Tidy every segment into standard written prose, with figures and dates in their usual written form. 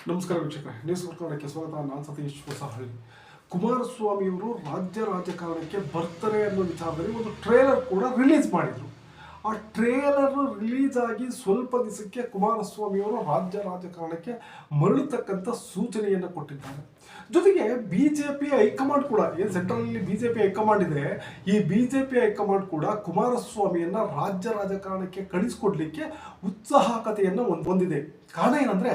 ನಮಸ್ಕಾರ ವೀಕ್ಷಕರೇ, ನ್ಯೂಸ್ ಕನ್ನಡಕ್ಕೆ ಸ್ವಾಗತ. ನಾನು ಸತೀಶ್ ಹೊಸಹಳ್ಳಿ. ಕುಮಾರಸ್ವಾಮಿಯವರು ರಾಜ್ಯ ರಾಜಕಾರಣಕ್ಕೆ ಬರ್ತಾರೆ ಅನ್ನೋ ವಿಚಾರದಲ್ಲಿ ಒಂದು ಟ್ರೇಲರ್ ಕೂಡ ರಿಲೀಸ್ ಮಾಡಿದರು. ಆ ಟ್ರೇಲರ್ ರಿಲೀಸ್ ಆಗಿ ಸ್ವಲ್ಪ ದಿವಸಕ್ಕೆ ಕುಮಾರಸ್ವಾಮಿಯವರು ರಾಜ್ಯ ರಾಜಕಾರಣಕ್ಕೆ ಮರಳತಕ್ಕಂಥ ಸೂಚನೆಯನ್ನು ಕೊಟ್ಟಿದ್ದಾರೆ. ಜೊತೆಗೆ ಬಿಜೆಪಿ ಹೈಕಮಾಂಡ್ ಕೂಡ, ಏನು ಸೆಂಟ್ರಲಲ್ಲಿ ಬಿಜೆಪಿ ಹೈಕಮಾಂಡ್ ಇದೆ, ಈ ಬಿಜೆಪಿ ಹೈಕಮಾಂಡ್ ಕೂಡ ಕುಮಾರಸ್ವಾಮಿಯನ್ನ ರಾಜ್ಯ ರಾಜಕಾರಣಕ್ಕೆ ಕಳಿಸ್ಕೊಡ್ಲಿಕ್ಕೆ ಉತ್ಸಾಹಕತೆಯನ್ನು ಹೊಂದಿದೆ. ಕಾರಣ ಏನಂದ್ರೆ,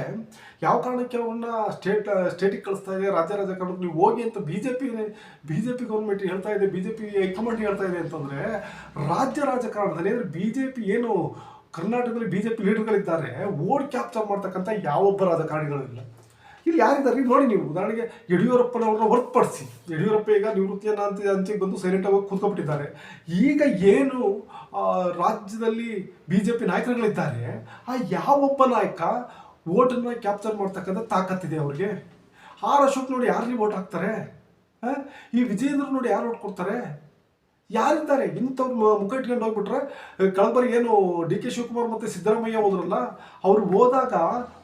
ಯಾವ ಕಾರಣಕ್ಕೆ ಅವ್ರನ್ನ ಸ್ಟೇಟಿಗೆ ಕಳಿಸ್ತಾ ಇದೆ, ರಾಜ್ಯ ರಾಜಕಾರಣಕ್ಕೆ ನೀವು ಹೋಗಿ ಅಂತ ಬಿಜೆಪಿ ಗೌರ್ಮೆಂಟ್ ಹೇಳ್ತಾ ಇದೆ, ಬಿಜೆಪಿ ಹೈಕಮಾಂಡ್ ಹೇಳ್ತಾ ಇದೆ ಅಂತಂದ್ರೆ, ರಾಜ್ಯ ರಾಜಕಾರಣದಲ್ಲಿ ಅಂದ್ರೆ ಬಿಜೆಪಿ ಏನು ಕರ್ನಾಟಕದಲ್ಲಿ ಬಿಜೆಪಿ ಲೀಡರ್ಗಳಿದ್ದಾರೆ, ಓಡ್ ಕ್ಯಾಪ್ಚರ್ ಮಾಡ್ತಕ್ಕಂಥ ಯಾವೊಬ್ಬ ರಾಜಕಾರಣಿಗಳಿಲ್ಲ. ಇಲ್ಲಿ ಯಾರಿದ್ದಾರೆ ನೋಡಿ ನೀವು. ಉದಾಹರಣೆಗೆ ಯಡಿಯೂರಪ್ಪನವ್ರನ್ನ ಹೊರತುಪಡಿಸಿ, ಯಡಿಯೂರಪ್ಪ ಈಗ ನಿವೃತ್ತಿಯನ್ನು ಅಂಚೆಗೆ ಬಂದು ಸೈಲೆಂಟಾಗಿ ಕೂತ್ಕೊಂಡ್ಬಿಟ್ಟಿದ್ದಾರೆ. ಈಗ ಏನು ರಾಜ್ಯದಲ್ಲಿ ಬಿಜೆಪಿ ನಾಯಕರುಗಳಿದ್ದಾರೆ, ಆ ಯಾವೊಬ್ಬ ನಾಯಕ ಓಟನ್ನು ಕ್ಯಾಪ್ಚರ್ ಮಾಡ್ತಕ್ಕಂಥ ತಾಕತ್ತಿದೆ ಅವ್ರಿಗೆ. ಆರ್ ಅಶೋಕ್ ನೋಡಿ ಯಾರಿಗೆ ಓಟ್ ಹಾಕ್ತಾರೆ, ಈ ವಿಜಯೇಂದ್ರ ನೋಡಿ ಯಾರು ಓಟ್ ಕೊಡ್ತಾರೆ, ಯಾರಿದ್ದಾರೆ? ಇಂಥವ್ರು ಮುಖ ಇಟ್ಕೊಂಡು ಹೋಗ್ಬಿಟ್ರೆ, ಕಳೆದ ಏನು ಡಿ ಕೆ ಶಿವಕುಮಾರ್ ಮತ್ತು ಸಿದ್ದರಾಮಯ್ಯ ಹೋದ್ರಲ್ಲ, ಅವ್ರು ಹೋದಾಗ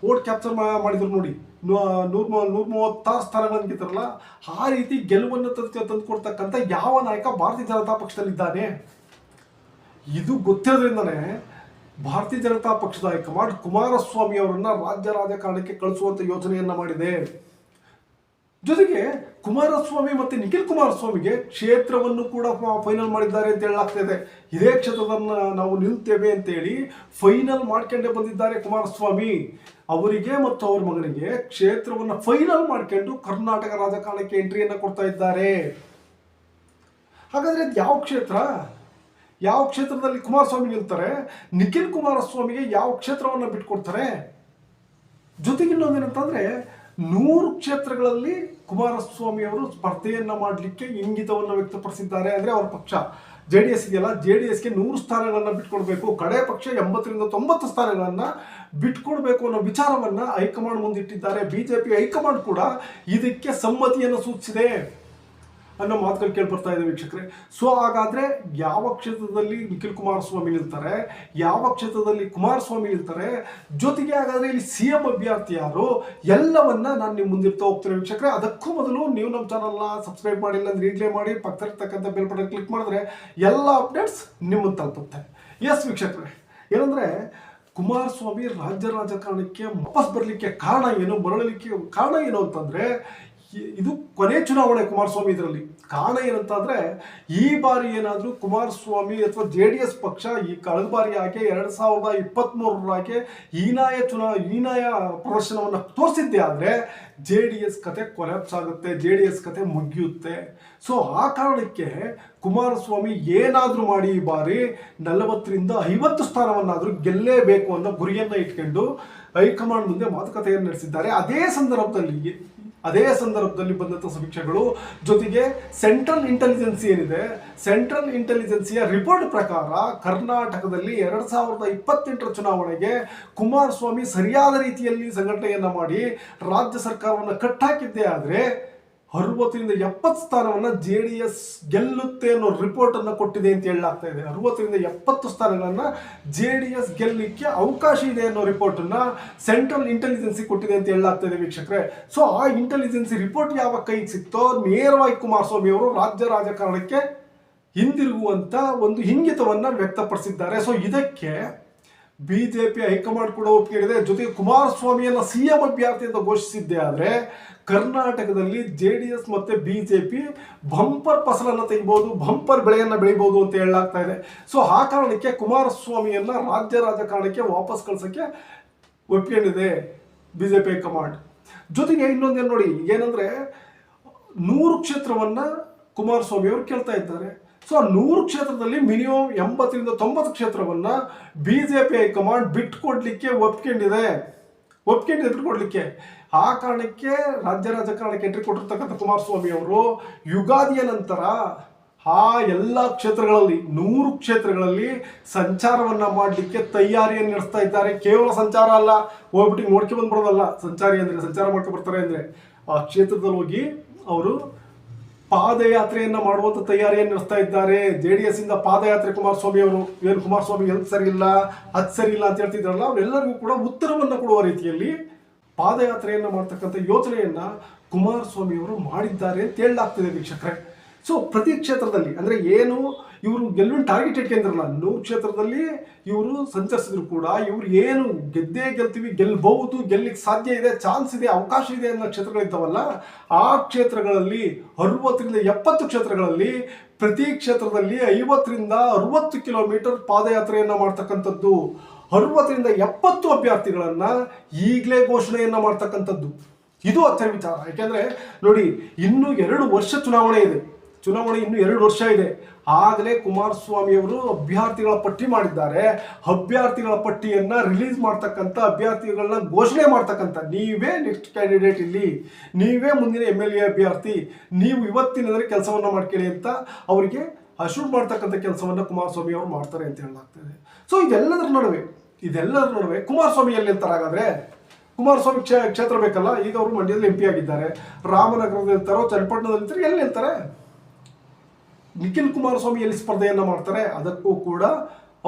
ಓಟ್ ಕ್ಯಾಪ್ಚರ್ ಮಾಡಿದ್ರು ನೋಡಿ, 136 ಸ್ಥಾನಗಳನ್ನು ಗೆದ್ದಾರಲ್ಲ. ಆ ರೀತಿ ಗೆಲುವನ್ನು ತಂದು ಕೊಡ್ತಕ್ಕಂಥ ಯಾವ ನಾಯಕ ಭಾರತೀಯ ಜನತಾ ಪಕ್ಷದಲ್ಲಿದ್ದಾನೆ? ಇದು ಗೊತ್ತಿರೋದ್ರಿಂದನೇ ಭಾರತೀಯ ಜನತಾ ಪಕ್ಷದ ಹೈಕಮಾಂಡ್ ಕುಮಾರಸ್ವಾಮಿ ಅವರನ್ನ ರಾಜ್ಯ ರಾಜಕಾರಣಕ್ಕೆ ಕಳಿಸುವಂತ ಯೋಜನೆಯನ್ನ ಮಾಡಿದೆ. ಜೊತೆಗೆ ಕುಮಾರಸ್ವಾಮಿ ಮತ್ತೆ ನಿಖಿಲ್ ಕುಮಾರಸ್ವಾಮಿಗೆ ಕ್ಷೇತ್ರವನ್ನು ಕೂಡ ಫೈನಲ್ ಮಾಡಿದ್ದಾರೆ ಅಂತ ಹೇಳಲಾಗ್ತಾ ಇದೆ. ಇದೇ ಕ್ಷೇತ್ರದನ್ನ ನಾವು ನಿಲ್ತೇವೆ ಅಂತೇಳಿ ಫೈನಲ್ ಮಾಡ್ಕೊಂಡೇ ಬಂದಿದ್ದಾರೆ ಕುಮಾರಸ್ವಾಮಿ. ಅವರಿಗೆ ಮತ್ತು ಅವ್ರ ಮಗನಿಗೆ ಕ್ಷೇತ್ರವನ್ನು ಫೈನಲ್ ಮಾಡ್ಕೊಂಡು ಕರ್ನಾಟಕ ರಾಜಕಾರಣಕ್ಕೆ ಎಂಟ್ರಿಯನ್ನು ಕೊಡ್ತಾ ಇದ್ದಾರೆ. ಹಾಗಾದ್ರೆ ಯಾವ ಕ್ಷೇತ್ರ, ಯಾವ ಕ್ಷೇತ್ರದಲ್ಲಿ ಕುಮಾರಸ್ವಾಮಿ ನಿಲ್ತಾರೆ? ನಿಖಿಲ್ ಕುಮಾರಸ್ವಾಮಿಗೆ ಯಾವ ಕ್ಷೇತ್ರವನ್ನು ಬಿಟ್ಕೊಡ್ತಾರೆ? ಜೊತೆಗೆ ಇನ್ನೊಂದೇನಂತಂದ್ರೆ, 100 ಕ್ಷೇತ್ರಗಳಲ್ಲಿ ಕುಮಾರಸ್ವಾಮಿ ಅವರು ಸ್ಪರ್ಧೆಯನ್ನ ಮಾಡಲಿಕ್ಕೆ ಇಂಗಿತವನ್ನು ವ್ಯಕ್ತಪಡಿಸಿದ್ದಾರೆ. ಅಂದ್ರೆ ಅವರ ಪಕ್ಷ JDS ಇದೆಯಲ್ಲ, JDSಗೆ 100 ಸ್ಥಾನಗಳನ್ನ ಬಿಟ್ಕೊಡ್ಬೇಕು, ಕಡೆ ಪಕ್ಷ 80ರಿಂದ 90 ಸ್ಥಾನಗಳನ್ನ ಬಿಟ್ಕೊಡ್ಬೇಕು ಅನ್ನೋ ವಿಚಾರವನ್ನ ಹೈಕಮಾಂಡ್ ಮುಂದಿಟ್ಟಿದ್ದಾರೆ. ಬಿಜೆಪಿ ಹೈಕಮಾಂಡ್ ಕೂಡ ಇದಕ್ಕೆ ಸಮ್ಮತಿಯನ್ನು ಸೂಚಿಸಿದೆ ಅನ್ನೋ ಮಾತುಗಳು ಕೇಳ್ಬರ್ತಾ ಇದೆ ವೀಕ್ಷಕರೇ. ಸೊ ಹಾಗಾದ್ರೆ ಯಾವ ಕ್ಷೇತ್ರದಲ್ಲಿ ನಿಖಿಲ್ ಕುಮಾರಸ್ವಾಮಿ ನಿಲ್ತಾರೆ, ಯಾವ ಕ್ಷೇತ್ರದಲ್ಲಿ ಕುಮಾರಸ್ವಾಮಿ ನಿಲ್ತಾರೆ, ಜೊತೆಗೆ ಹಾಗಾದ್ರೆ ಇಲ್ಲಿ CM ಅಭ್ಯರ್ಥಿ ಯಾರು, ಎಲ್ಲವನ್ನ ನಾನು ನಿಮ್ಮ ಮುಂದಿರ್ತಾ ಹೋಗ್ತೇನೆ ವೀಕ್ಷಕರೇ. ಅದಕ್ಕೂ ಮೊದಲು ನೀವು ನಮ್ಮ ಚಾನಲ್ನ ಸಬ್ಸ್ಕ್ರೈಬ್ ಮಾಡಿಲ್ಲ ಅಂದ್ರೆ ಈಗಲೇ ಮಾಡಿ, ಪಕ್ಕದಲ್ಲಿರ್ತಕ್ಕಂಥ ಬೆಲ್ ಬಟನ್ ಕ್ಲಿಕ್ ಮಾಡಿದ್ರೆ ಎಲ್ಲ ಅಪ್ಡೇಟ್ಸ್ ನಿಮ್ಮನ್ನು ತಲುಪುತ್ತೆ. ಎಸ್ ವೀಕ್ಷಕರೇ, ಏನಂದ್ರೆ ಕುಮಾರಸ್ವಾಮಿ ರಾಜ್ಯ ರಾಜಕಾರಣಕ್ಕೆ ವಾಪಸ್ ಬರಲಿಕ್ಕೆ ಕಾರಣ ಏನು, ಮರಳಲಿಕ್ಕೆ ಕಾರಣ ಏನು ಅಂತಂದ್ರೆ, ಇದು ಕೊನೆ ಚುನಾವಣೆ ಕುಮಾರಸ್ವಾಮಿ. ಇದರಲ್ಲಿ ಕಾರಣ ಏನಂತಂದ್ರೆ, ಈ ಬಾರಿ ಏನಾದರೂ ಕುಮಾರಸ್ವಾಮಿ ಅಥವಾ JDS ಪಕ್ಷ ಈ ಕಳೆದ ಬಾರಿ ಹಾಗೆ 2023 ಹೀನಾಯ ಪ್ರದರ್ಶನವನ್ನು ತೋರಿಸಿದ್ದೆ ಆದರೆ JDS ಕತೆ ಕೊಲ್ಯಾಪ್ಸ್ ಆಗುತ್ತೆ, JDS ಕತೆ ಮುಗಿಯುತ್ತೆ. ಸೊ ಆ ಕಾರಣಕ್ಕೆ ಕುಮಾರಸ್ವಾಮಿ ಏನಾದರೂ ಮಾಡಿ ಈ ಬಾರಿ 40ರಿಂದ 50 ಸ್ಥಾನವನ್ನಾದರೂ ಗೆಲ್ಲೇಬೇಕು ಅನ್ನೋ ಗುರಿಯನ್ನು ಇಟ್ಕೊಂಡು ಹೈಕಮಾಂಡ್ ಮುಂದೆ ಮಾತುಕತೆಯನ್ನು ನಡೆಸಿದ್ದಾರೆ. ಅದೇ ಸಂದರ್ಭದಲ್ಲಿ ಬಂದಂಥ ಸಮೀಕ್ಷೆಗಳು, ಜೊತೆಗೆ ಸೆಂಟ್ರಲ್ ಇಂಟೆಲಿಜೆನ್ಸ್ ಏನಿದೆ, ಸೆಂಟ್ರಲ್ ಇಂಟೆಲಿಜೆನ್ಸಿಯ ರಿಪೋರ್ಟ್ ಪ್ರಕಾರ ಕರ್ನಾಟಕದಲ್ಲಿ 2028 ಚುನಾವಣೆಗೆ ಕುಮಾರಸ್ವಾಮಿ ಸರಿಯಾದ ರೀತಿಯಲ್ಲಿ ಸಂಘಟನೆಯನ್ನ ಮಾಡಿ ರಾಜ್ಯ ಸರ್ಕಾರವನ್ನು ಕಟ್ಟಾಕಿದ್ದೇ ಆದರೆ 60ರಿಂದ 70 ಸ್ಥಾನವನ್ನು JDS ಗೆಲ್ಲುತ್ತೆ ಅನ್ನೋ ರಿಪೋರ್ಟ್ ಅನ್ನು ಕೊಟ್ಟಿದೆ ಅಂತ ಹೇಳಲಾಗ್ತಾ ಇದೆ. 60ರಿಂದ 70 ಸ್ಥಾನಗಳನ್ನ JDS ಗೆಲ್ಲಲಿಕ್ಕೆ ಅವಕಾಶ ಇದೆ ಅನ್ನೋ ರಿಪೋರ್ಟ್ ಅನ್ನ ಸೆಂಟ್ರಲ್ ಇಂಟೆಲಿಜೆನ್ಸಿ ಕೊಟ್ಟಿದೆ ಅಂತ ಹೇಳಲಾಗ್ತಾ ಇದೆ ವೀಕ್ಷಕರೇ. ಸೊ ಆ ಇಂಟೆಲಿಜೆನ್ಸಿ ರಿಪೋರ್ಟ್ ಯಾವ ಕೈಗೆ ಸಿಕ್ತೋ ನೇರವಾಗಿ ಕುಮಾರಸ್ವಾಮಿ ಅವರು ರಾಜ್ಯ ರಾಜಕಾರಣಕ್ಕೆ ಹಿಂದಿರುಗುವಂತ ಒಂದು ಇಂಗಿತವನ್ನ ವ್ಯಕ್ತಪಡಿಸಿದ್ದಾರೆ. ಸೊ ಇದಕ್ಕೆ ಬಿಜೆಪಿ ಹೈಕಮಾಂಡ್ ಕೂಡ ಒಪ್ಪಿಕೊಂಡಿದೆ. ಜೊತೆಗೆ ಕುಮಾರಸ್ವಾಮಿಯನ್ನ CM ಅಭ್ಯರ್ಥಿ ಅಂತ ಘೋಷಿಸಿದ್ದೆ ಆದರೆ ಕರ್ನಾಟಕದಲ್ಲಿ JDS ಮತ್ತೆ ಬಿಜೆಪಿ ಬಂಪರ್ ಫಸಲನ್ನು ತೆಗಿಬಹುದು, ಬಂಪರ್ ಬೆಳೆಯನ್ನ ಬೆಳಿಬಹುದು ಅಂತ ಹೇಳಲಾಗ್ತಾ ಇದೆ. ಸೊ ಆ ಕಾರಣಕ್ಕೆ ಕುಮಾರಸ್ವಾಮಿಯನ್ನ ರಾಜ್ಯ ರಾಜಕಾರಣಕ್ಕೆ ವಾಪಸ್ ಕಳ್ಸಕ್ಕೆ ಒಪ್ಪಿಕೊಂಡಿದೆ ಬಿಜೆಪಿ ಹೈಕಮಾಂಡ್. ಜೊತೆಗೆ ಇನ್ನೊಂದೇನು ನೋಡಿ, ಏನಂದ್ರೆ 100 ಕ್ಷೇತ್ರವನ್ನ ಕುಮಾರಸ್ವಾಮಿ ಅವರು ಕೇಳ್ತಾ ಇದ್ದಾರೆ. ಸೊ 100 ಕ್ಷೇತ್ರದಲ್ಲಿ ಮಿನಿಮಮ್ 80ರಿಂದ 90 ಕ್ಷೇತ್ರವನ್ನ ಬಿಜೆಪಿ ಹೈಕಮಾಂಡ್ ಬಿಟ್ಕೊಡ್ಲಿಕ್ಕೆ ಒಪ್ಕೊಂಡಿದೆ ಬಿಟ್ಕೊಡ್ಲಿಕ್ಕೆ. ಆ ಕಾರಣಕ್ಕೆ ರಾಜ್ಯ ರಾಜಕಾರಣಕ್ಕೆ ಎಂಟ್ರಿ ಕೊಟ್ಟಿರ್ತಕ್ಕಂಥ ಕುಮಾರಸ್ವಾಮಿ ಅವರು ಯುಗಾದಿಯ ನಂತರ ಆ ಎಲ್ಲ ಕ್ಷೇತ್ರಗಳಲ್ಲಿ 100 ಕ್ಷೇತ್ರಗಳಲ್ಲಿ ಸಂಚಾರವನ್ನ ಮಾಡಲಿಕ್ಕೆ ತಯಾರಿಯನ್ನು ನಡೆಸ್ತಾ ಇದ್ದಾರೆ. ಕೇವಲ ಸಂಚಾರ ಅಲ್ಲ, ಹೋಗ್ಬಿಟ್ಟು ನೋಡ್ಕೊಂಡು ಬಂದ್ಬಿಡೋದಲ್ಲ. ಸಂಚಾರ ಮಾಡ್ಕೊಂಡು ಬರ್ತಾರೆ ಅಂದ್ರೆ ಆ ಕ್ಷೇತ್ರದಲ್ಲಿ ಹೋಗಿ ಅವರು ಪಾದಯಾತ್ರೆಯನ್ನ ಮಾಡುವಂತ ತಯಾರಿಯನ್ನು ನಡೆಸ್ತಾ ಇದ್ದಾರೆ. JDS ಇಂದ ಪಾದಯಾತ್ರೆ ಕುಮಾರಸ್ವಾಮಿ ಅವರು, ಏನು ಕುಮಾರಸ್ವಾಮಿ ಹೆಲ್ತ್ ಸರಿ ಇಲ್ಲ, ಅದು ಸರಿ ಇಲ್ಲ ಅಂತ ಹೇಳ್ತಿದ್ರಲ್ಲ, ಅವರೆಲ್ಲರಿಗೂ ಕೂಡ ಉತ್ತರವನ್ನು ಕೊಡುವ ರೀತಿಯಲ್ಲಿ ಪಾದಯಾತ್ರೆಯನ್ನು ಮಾಡ್ತಕ್ಕಂಥ ಯೋಚನೆಯನ್ನು ಕುಮಾರಸ್ವಾಮಿಯವರು ಮಾಡಿದ್ದಾರೆ ಅಂತ ಹೇಳಲಾಗ್ತಿದೆ ವೀಕ್ಷಕರೇ. ಸೊ ಪ್ರತಿ ಕ್ಷೇತ್ರದಲ್ಲಿ ಅಂದರೆ ಏನು ಇವರು ಗೆಲುವಿನ ಟಾರ್ಗೆಟ್ ಇಟ್ಕೊಂಡಿರಲ್ಲ, 100 ಕ್ಷೇತ್ರದಲ್ಲಿ ಇವರು ಸಂಚರಿಸಿದ್ರು ಕೂಡ ಇವ್ರು ಏನು ಗೆದ್ದೇ ಗೆಲ್ತೀವಿ, ಗೆಲ್ಲಬಹುದು, ಗೆಲ್ಲಿಕ್ಕೆ ಸಾಧ್ಯ ಇದೆ, ಚಾನ್ಸ್ ಇದೆ, ಅವಕಾಶ ಇದೆ ಅನ್ನೋ ಕ್ಷೇತ್ರಗಳಿದ್ದಾವಲ್ಲ, ಆ ಕ್ಷೇತ್ರಗಳಲ್ಲಿ 60ರಿಂದ 70 ಕ್ಷೇತ್ರಗಳಲ್ಲಿ ಪ್ರತಿ ಕ್ಷೇತ್ರದಲ್ಲಿ 50ರಿಂದ 60 ಕಿಲೋಮೀಟರ್ ಪಾದಯಾತ್ರೆಯನ್ನು ಮಾಡ್ತಕ್ಕಂಥದ್ದು, 60ರಿಂದ 70 ಅಭ್ಯರ್ಥಿಗಳನ್ನು ಈಗಲೇ ಘೋಷಣೆಯನ್ನು ಮಾಡ್ತಕ್ಕಂಥದ್ದು. ಇದು ಅಚ್ಚರಿ ವಿಚಾರ. ಯಾಕೆಂದರೆ ನೋಡಿ, ಇನ್ನೂ 2 ವರ್ಷ ಚುನಾವಣೆ ಇನ್ನೂ 2 ವರ್ಷ ಇದೆ. ಆಗಲೇ ಕುಮಾರಸ್ವಾಮಿಯವರು ಅಭ್ಯರ್ಥಿಗಳ ಪಟ್ಟಿ ಮಾಡಿದ್ದಾರೆ. ಅಭ್ಯರ್ಥಿಗಳ ಪಟ್ಟಿಯನ್ನು ರಿಲೀಸ್ ಮಾಡ್ತಕ್ಕಂಥ, ಅಭ್ಯರ್ಥಿಗಳನ್ನ ಘೋಷಣೆ ಮಾಡ್ತಕ್ಕಂಥ, ನೀವೇ ನೆಕ್ಸ್ಟ್ ಕ್ಯಾಂಡಿಡೇಟ್, ಇಲ್ಲಿ ನೀವೇ ಮುಂದಿನ MLA ಅಭ್ಯರ್ಥಿ, ನೀವು ಇವತ್ತಿನಿಂದಲೇ ಕೆಲಸವನ್ನು ಮಾಡ್ಕೊಳ್ಳಿ ಅಂತ ಅವರಿಗೆ ಅಶೂರ್ ಮಾಡ್ತಕ್ಕಂಥ ಕೆಲಸವನ್ನು ಕುಮಾರಸ್ವಾಮಿ ಅವರು ಮಾಡ್ತಾರೆ ಅಂತ ಹೇಳಲಾಗ್ತದೆ. ಸೊ ಇದೆಲ್ಲದರ ನಡುವೆ ಕುಮಾರಸ್ವಾಮಿ ಎಲ್ಲಿ ನಿಲ್ತಾರೆ? ಹಾಗಾದರೆ ಕುಮಾರಸ್ವಾಮಿ ಕ್ಷೇತ್ರ ಬೇಕಲ್ಲ. ಈಗ ಅವರು ಮಂಡ್ಯದಲ್ಲಿ MP ಆಗಿದ್ದಾರೆ, ರಾಮನಗರದಲ್ಲಿ ಇರ್ತಾರೋ, ಚನ್ನಪಟ್ಟಣದಲ್ಲಿ ಇರ್ತಾರೆ, ಎಲ್ಲಿ ನಿಲ್ತಾರೆ? ನಿಖಿಲ್ ಕುಮಾರಸ್ವಾಮಿ ಎಲ್ಲಿ ಸ್ಪರ್ಧೆಯನ್ನು ಮಾಡ್ತಾರೆ? ಅದಕ್ಕೂ ಕೂಡ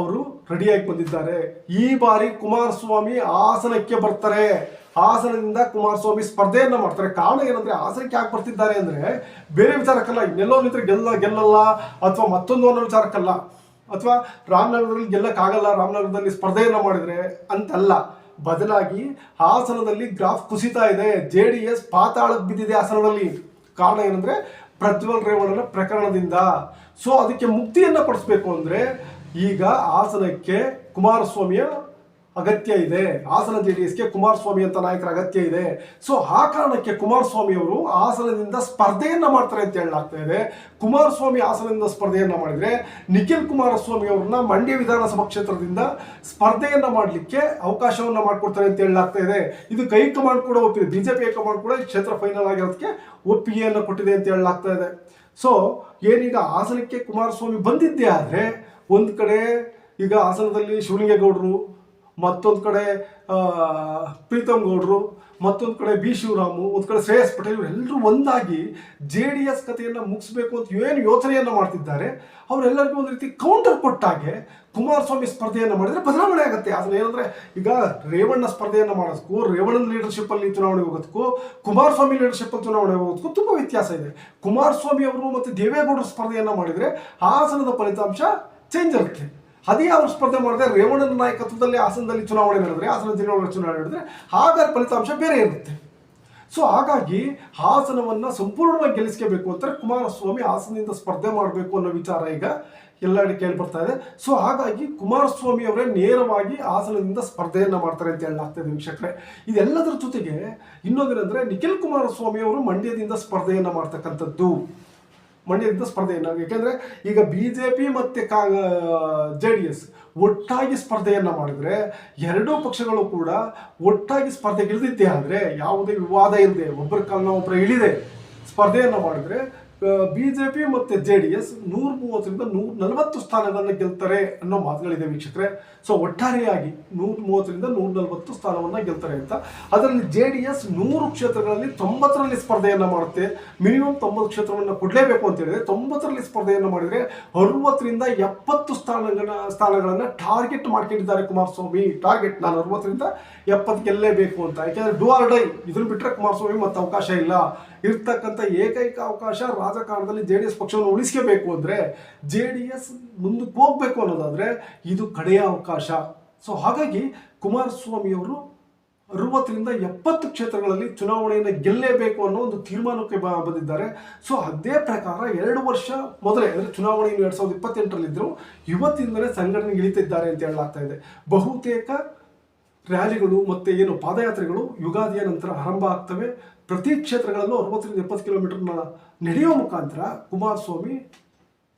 ಅವರು ರೆಡಿಯಾಗಿ ಬಂದಿದ್ದಾರೆ. ಈ ಬಾರಿ ಕುಮಾರಸ್ವಾಮಿ ಹಾಸನಕ್ಕೆ ಬರ್ತಾರೆ. ಹಾಸನದಿಂದ ಕುಮಾರಸ್ವಾಮಿ ಸ್ಪರ್ಧೆಯನ್ನು ಮಾಡ್ತಾರೆ. ಕಾರಣ ಏನಂದ್ರೆ, ಹಾಸನಕ್ಕೆ ಯಾಕೆ ಬರ್ತಿದ್ದಾರೆ ಅಂದರೆ ಬೇರೆ ವಿಚಾರಕ್ಕಲ್ಲ, ಇನ್ನೆಲ್ಲೋ ನಿಂತರೆ ಗೆಲ್ಲಲ್ಲ ಅಥವಾ ಮತ್ತೊಂದು ಅನ್ನೋ ವಿಚಾರಕ್ಕಲ್ಲ, ಅಥವಾ ರಾಮನಗರದಲ್ಲಿ ಗೆಲ್ಲಕ್ಕಾಗಲ್ಲ, ರಾಮನಗರದಲ್ಲಿ ಸ್ಪರ್ಧೆಯನ್ನು ಮಾಡಿದರೆ ಅಂತಲ್ಲ. ಬದಲಾಗಿ ಹಾಸನದಲ್ಲಿ ಗ್ರಾಫ್ ಕುಸಿತಾ ಇದೆ, JDS ಪಾತಾಳಕ್ಕೆ ಬಿದ್ದಿದೆ ಹಾಸನದಲ್ಲಿ. ಕಾರಣ ಏನಂದರೆ ಪ್ರಜ್ವಲ್ ರೇವಣ್ಣನ ಪ್ರಕರಣದಿಂದ. ಸೊ ಅದಕ್ಕೆ ಮುಕ್ತಿಯನ್ನು ಪಡಿಸ್ಬೇಕು ಅಂದರೆ ಈಗ ಹಾಸನಕ್ಕೆ ಕುಮಾರಸ್ವಾಮಿಯ ಅಗತ್ಯ ಇದೆ, ಹಾಸನ JDSಗೆ ಕುಮಾರಸ್ವಾಮಿ ಅಂತ ನಾಯಕರ ಅಗತ್ಯ ಇದೆ. ಸೊ ಆ ಕಾರಣಕ್ಕೆ ಕುಮಾರಸ್ವಾಮಿ ಅವರು ಹಾಸನದಿಂದ ಸ್ಪರ್ಧೆಯನ್ನು ಮಾಡ್ತಾರೆ ಅಂತ ಹೇಳಲಾಗ್ತಾ ಇದೆ. ಕುಮಾರಸ್ವಾಮಿ ಹಾಸನದಿಂದ ಸ್ಪರ್ಧೆಯನ್ನು ಮಾಡಿದರೆ ನಿಖಿಲ್ ಕುಮಾರಸ್ವಾಮಿ ಅವ್ರನ್ನ ಮಂಡ್ಯ ವಿಧಾನಸಭಾ ಕ್ಷೇತ್ರದಿಂದ ಸ್ಪರ್ಧೆಯನ್ನು ಮಾಡಲಿಕ್ಕೆ ಅವಕಾಶವನ್ನು ಮಾಡಿಕೊಡ್ತಾರೆ ಅಂತ ಹೇಳಲಾಗ್ತಾ ಇದೆ. ಇದು ಹೈಕಮಾಂಡ್ ಕೂಡ ಒಪ್ಪಿದೆ, BJP ಹೈಕಮಾಂಡ್ ಕೂಡ ಈ ಕ್ಷೇತ್ರ ಫೈನಲ್ ಆಗಿರೋದಕ್ಕೆ ಒಪ್ಪಿಗೆಯನ್ನು ಕೊಟ್ಟಿದೆ ಅಂತ ಹೇಳಲಾಗ್ತಾ ಇದೆ. ಸೊ ಏನೀಗ ಹಾಸನಕ್ಕೆ ಕುಮಾರಸ್ವಾಮಿ ಬಂದಿದ್ದೇ ಆದರೆ ಒಂದು ಕಡೆ ಈಗ ಹಾಸನದಲ್ಲಿ ಶಿವಲಿಂಗೇಗೌಡರು, ಮತ್ತೊಂದು ಕಡೆ ಪ್ರೀತಮ್ ಗೌಡರು, ಮತ್ತೊಂದು ಕಡೆ B ಶಿವರಾಮು, ಒಂದು ಕಡೆ ಶ್ರೇಯಸ್ ಪಟೇಲ್, ಇವರೆಲ್ಲರೂ ಒಂದಾಗಿ JDS ಕಥೆಯನ್ನು ಮುಗಿಸ್ಬೇಕು ಅಂತ ಏನು ಯೋಚನೆಯನ್ನು ಮಾಡ್ತಿದ್ದಾರೆ. ಅವರೆಲ್ಲರಿಗೂ ಒಂದು ರೀತಿ ಕೌಂಟರ್ ಕೊಟ್ಟಾಗೆ ಕುಮಾರಸ್ವಾಮಿ ಸ್ಪರ್ಧೆಯನ್ನು ಮಾಡಿದರೆ ಬದಲಾವಣೆ ಆಗುತ್ತೆ. ಅದನ್ನ ಏನಂದರೆ, ಈಗ ರೇವಣ್ಣ ಸ್ಪರ್ಧೆಯನ್ನು ಮಾಡೋದಕ್ಕೂ, ರೇವಣ್ಣನ ಲೀಡರ್ಶಿಪ್ಪಲ್ಲಿ ಚುನಾವಣೆ ಹೋಗೋದಕ್ಕೂ, ಕುಮಾರಸ್ವಾಮಿ ಲೀಡರ್ಶಿಪ್ಪಲ್ಲಿ ಚುನಾವಣೆ ಹೋಗೋದಕ್ಕೂ ತುಂಬ ವ್ಯತ್ಯಾಸ ಇದೆ. ಕುಮಾರಸ್ವಾಮಿ ಅವರು ಮತ್ತು ದೇವೇಗೌಡರು ಸ್ಪರ್ಧೆಯನ್ನು ಮಾಡಿದರೆ ಹಾಸನದ ಫಲಿತಾಂಶ ಚೇಂಜ್ ಆಗುತ್ತೆ. ಅದೇ ಅವರು ಸ್ಪರ್ಧೆ ಮಾಡಿದ್ರೆ, ರೇವಣ್ಣನ ನಾಯಕತ್ವದಲ್ಲಿ ಹಾಸನದಲ್ಲಿ ಚುನಾವಣೆ ನಡೆದರೆ, ಹಾಸನ ಜಿಲ್ಲೆಯೊಳಗೆ ಚುನಾವಣೆ ನಡೆದರೆ ಹಾಗಾದ್ರೆ ಫಲಿತಾಂಶ ಬೇರೆ ಇರುತ್ತೆ. ಸೊ ಹಾಗಾಗಿ ಹಾಸನವನ್ನು ಸಂಪೂರ್ಣವಾಗಿ ಗೆಲ್ಲಿಸ್ಕೋಬೇಕು ಅಂತಾರೆ ಕುಮಾರಸ್ವಾಮಿ ಹಾಸನದಿಂದ ಸ್ಪರ್ಧೆ ಮಾಡಬೇಕು ಅನ್ನೋ ವಿಚಾರ ಈಗ ಎಲ್ಲೆಡೆ ಕೇಳಿ ಬರ್ತಾ ಇದೆ. ಸೊ ಹಾಗಾಗಿ ಕುಮಾರಸ್ವಾಮಿ ಅವರೇ ನೇರವಾಗಿ ಹಾಸನದಿಂದ ಸ್ಪರ್ಧೆಯನ್ನು ಮಾಡ್ತಾರೆ ಅಂತ ಹೇಳಲಾಗ್ತದೆ ವೀಕ್ಷಕರೇ. ಇದೆಲ್ಲದರ ಜೊತೆಗೆ ಇನ್ನೊಂದೇನೆಂದರೆ, ನಿಖಿಲ್ ಕುಮಾರಸ್ವಾಮಿ ಅವರು ಮಂಡ್ಯದಿಂದ ಸ್ಪರ್ಧೆಯನ್ನು ಮಾಡ್ತಕ್ಕಂಥದ್ದು, ಮಂಡ್ಯದಿಂದ ಸ್ಪರ್ಧೆಯನ್ನು. ಯಾಕೆಂದರೆ ಈಗ BJP ಮತ್ತು JDS ಒಟ್ಟಾಗಿ ಸ್ಪರ್ಧೆಯನ್ನು ಮಾಡಿದರೆ, ಎರಡೂ ಪಕ್ಷಗಳು ಕೂಡ ಒಟ್ಟಾಗಿ ಸ್ಪರ್ಧೆಗಿಳಿದಿದ್ದೇ ಆದರೆ, ಯಾವುದೇ ವಿವಾದ ಇಲ್ಲದೆ ಒಬ್ಬರ ಕಾಲನ ಒಬ್ಬರ ಇಳಿದೆ ಸ್ಪರ್ಧೆಯನ್ನು ಮಾಡಿದರೆ BJP ಮತ್ತು JDS 130ರಿಂದ 140 ಸ್ಥಾನಗಳನ್ನು ಗೆಲ್ತಾರೆ ಅನ್ನೋ ಮಾತುಗಳಿದೆ ವೀಕ್ಷಕರೇ. ಸೊ ಒಟ್ಟಾರೆಯಾಗಿ 130ರಿಂದ 140 ಸ್ಥಾನವನ್ನು ಗೆಲ್ತಾರೆ ಅಂತ. ಅದರಲ್ಲಿ JDS 100 ಕ್ಷೇತ್ರಗಳಲ್ಲಿ 90ರಲ್ಲಿ ಸ್ಪರ್ಧೆಯನ್ನು ಮಾಡುತ್ತೆ. ಮಿನಿಮಮ್ 90 ಕ್ಷೇತ್ರವನ್ನು ಕೊಡಲೇಬೇಕು ಅಂತ ಹೇಳಿದ್ರೆ 90ರಲ್ಲಿ ಸ್ಪರ್ಧೆಯನ್ನು ಮಾಡಿದರೆ 60ರಿಂದ 70 ಸ್ಥಾನಗಳನ್ನು ಟಾರ್ಗೆಟ್ ಮಾಡ್ಕೊಂಡಿದ್ದಾರೆ ಕುಮಾರಸ್ವಾಮಿ. ಟಾರ್ಗೆಟ್, ನಾನು 60ರಿಂದ 70 ಗೆಲ್ಲೇಬೇಕು ಅಂತ. ಯಾಕೆಂದರೆ ಡೂ ಆರ್ ಡೈ, ಇದನ್ನು ಬಿಟ್ಟರೆ ಕುಮಾರಸ್ವಾಮಿ ಮತ್ತೆ ಅವಕಾಶ ಇಲ್ಲ. ಇರ್ತಕ್ಕಂಥ ಏಕೈಕ ಅವಕಾಶ ರಾಜಕಾರಣದಲ್ಲಿ JDS ಪಕ್ಷವನ್ನು ಉಳಿಸ್ಕೋಬೇಕು ಅಂದರೆ, JDS ಮುಂದಕ್ಕೆ ಹೋಗಬೇಕು ಅನ್ನೋದಾದರೆ ಇದು ಕಡೆಯ ಅವಕಾಶ. ಸೊ ಹಾಗಾಗಿ ಕುಮಾರಸ್ವಾಮಿಯವರು 60ರಿಂದ 70 ಕ್ಷೇತ್ರಗಳಲ್ಲಿ ಚುನಾವಣೆಯನ್ನು ಗೆಲ್ಲೇಬೇಕು ಅನ್ನೋ ಒಂದು ತೀರ್ಮಾನಕ್ಕೆ ಬಂದಿದ್ದಾರೆ. ಸೊ ಅದೇ ಪ್ರಕಾರ 2 ವರ್ಷ ಮೊದಲೇ, ಅಂದರೆ ಚುನಾವಣೆ 2028ರಲ್ಲಿದ್ದರು, ಇವತ್ತಿಂದಲೇ ಸಂಘಟನೆಗೆ ಇಳಿತಿದ್ದಾರೆ ಅಂತ ಹೇಳಲಾಗ್ತಾ ಇದೆ. ಬಹುತೇಕ ರ್ಯಾಲಿಗಳು ಮತ್ತು ಏನು ಪಾದಯಾತ್ರೆಗಳು ಯುಗಾದಿಯ ನಂತರ ಆರಂಭ ಆಗ್ತವೆ. ಪ್ರತಿ ಕ್ಷೇತ್ರಗಳಲ್ಲೂ 60ರಿಂದ 70 ಕಿಲೋಮೀಟರ್ನ ನಡೆಯುವ ಮುಖಾಂತರ ಕುಮಾರಸ್ವಾಮಿ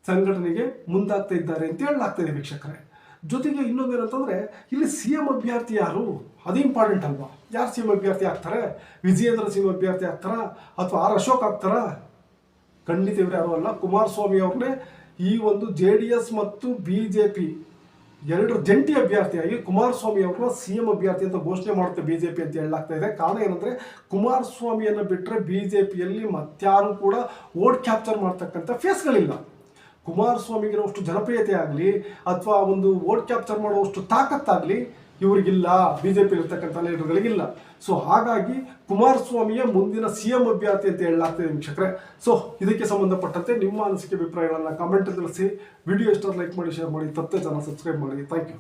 ಸಂಘಟನೆಗೆ ಮುಂದಾಗ್ತಾ ಇದ್ದಾರೆ ಅಂತ ಹೇಳಲಾಗ್ತದೆ ವೀಕ್ಷಕರೇ. ಜೊತೆಗೆ ಇನ್ನೊಂದೇನಂತಂದರೆ, ಇಲ್ಲಿ CM ಅಭ್ಯರ್ಥಿ ಯಾರು, ಅದು ಇಂಪಾರ್ಟೆಂಟ್ ಅಲ್ವಾ? ಯಾರು CM ಅಭ್ಯರ್ಥಿ ಆಗ್ತಾರೆ? ವಿಜಯೇಂದ್ರ CM ಅಭ್ಯರ್ಥಿ ಆಗ್ತಾರಾ ಅಥವಾ R ಅಶೋಕ್ ಆಗ್ತಾರಾ? ಖಂಡಿತ ಇವರು ಯಾರು ಅಲ್ಲ, ಕುಮಾರಸ್ವಾಮಿ ಅವ್ರನ್ನೇ ಈ ಒಂದು JDS ಮತ್ತು BJP ಎರಡರ ಜಂಟಿ ಅಭ್ಯರ್ಥಿಯಾಗಿ ಕುಮಾರಸ್ವಾಮಿ ಅವ್ರನ್ನ CM ಅಭ್ಯರ್ಥಿ ಅಂತ ಘೋಷಣೆ ಮಾಡುತ್ತೆ BJP ಅಂತ ಹೇಳಲಾಗ್ತಾ ಇದೆ. ಕಾರಣ ಏನಂದರೆ, ಕುಮಾರಸ್ವಾಮಿಯನ್ನು ಬಿಟ್ಟರೆ BJPಯಲ್ಲಿ ಮತ್ತಾರು ಕೂಡ ವೋಟ್ ಕ್ಯಾಪ್ಚರ್ ಮಾಡ್ತಕ್ಕಂಥ ಫೇಸ್ಗಳಿಲ್ಲ. ಕುಮಾರಸ್ವಾಮಿಗಿರೋಷ್ಟು ಜನಪ್ರಿಯತೆ ಆಗಲಿ ಅಥವಾ ಒಂದು ವೋಟ್ ಕ್ಯಾಪ್ಚರ್ ಮಾಡುವಷ್ಟು ತಾಕತ್ತಾಗಲಿ ಇವರಿಗಿಲ್ಲ, BJP ಇರ್ತಕ್ಕಂಥ ಲೀಡರ್ಗಳಿಗಿಲ್ಲ. ಸೊ ಹಾಗಾಗಿ ಕುಮಾರಸ್ವಾಮಿಯ ಮುಂದಿನ CM ಅಭ್ಯರ್ಥಿ ಅಂತ ಹೇಳಲಾಗ್ತದೆ ವೀಕ್ಷಕರೇ. ಸೊ ಇದಕ್ಕೆ ಸಂಬಂಧಪಟ್ಟಂತೆ ನಿಮ್ಮ ಅನಿಸಿಕೆ ಅಭಿಪ್ರಾಯಗಳನ್ನು ಕಮೆಂಟ್ ತಿಳಿಸಿ. ವಿಡಿಯೋ ಇಷ್ಟ ಲೈಕ್ ಮಾಡಿ, ಶೇರ್ ಮಾಡಿ, ತಪ್ಪದೆ ಚಾನಲ್ ಸಬ್ಸ್ಕ್ರೈಬ್ ಮಾಡಿ. Thank you.